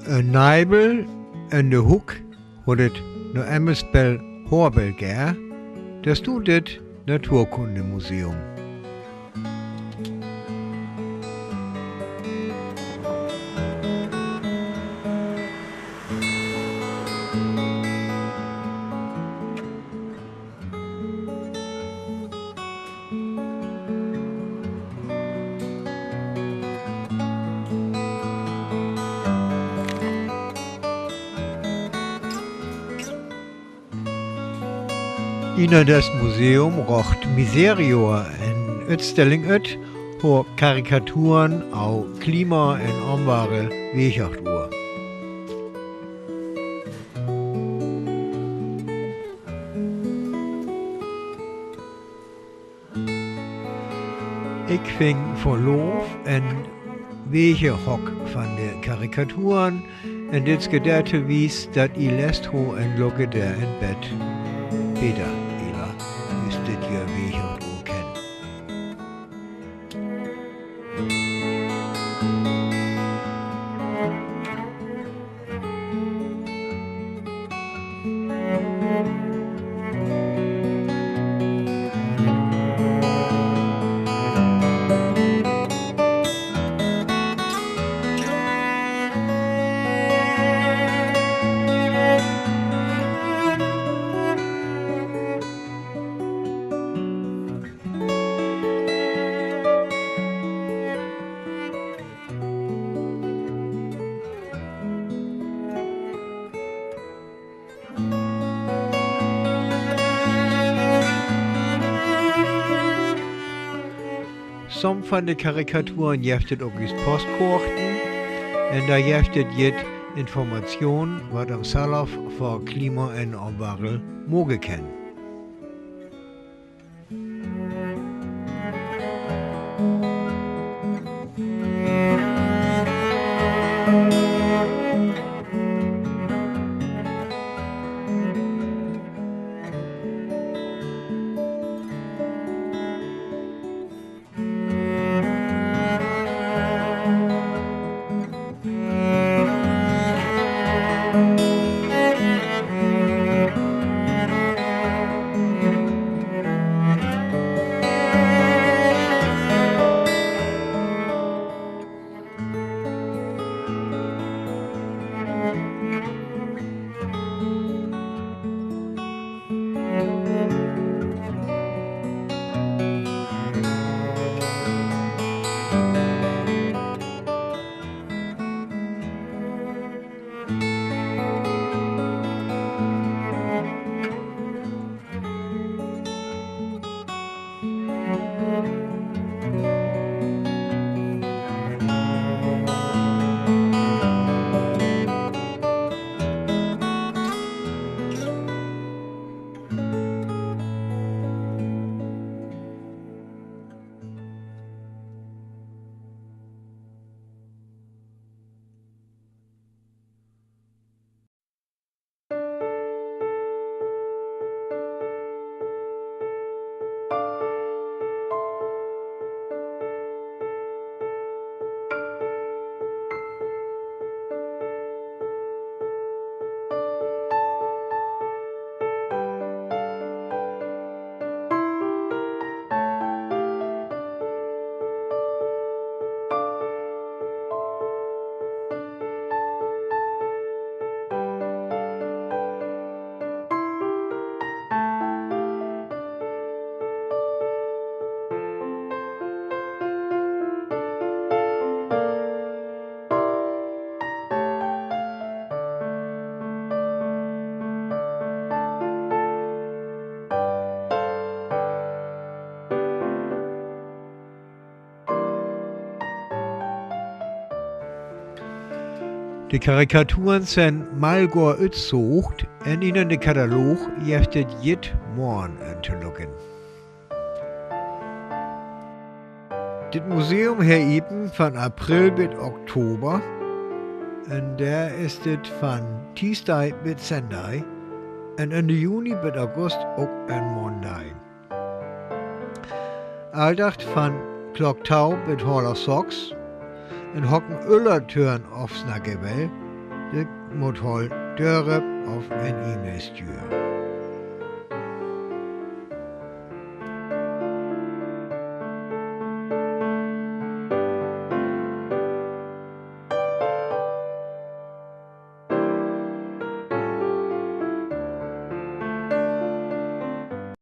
Een nijbel in de hoek had het no emmespel Horbelger. Daar stond het Naturkundemuseum. In das Museum rocht Miserior en Utstelling ut, ho Karikaturen au Klima en ombare Weeghachtuur. Ik ving verloof en Weegehok van de Karikaturen en dit gederte wies dat I lest ho en logge der in bed. Peter, Ela, ist dit ja Weeghachtuur kennen. Som van de Karikaturen jeftet ook eens postkorten en daar jeftet jet information wat am Salaf voor klima en omwachel mogen ken. De Karikaturen zijn malgor uitzocht en in de Katalog jeftet jit morgen aan te lukken. Dit museum heriben van april bis oktober en daar is dit van Dienstag bis Sonntag en in de juni bis august ook een maandag. Aldacht van kloktau bis half 6 en hocken Öllertüren aufs Nackewell de moet hol dörre auf en e-mail sturen.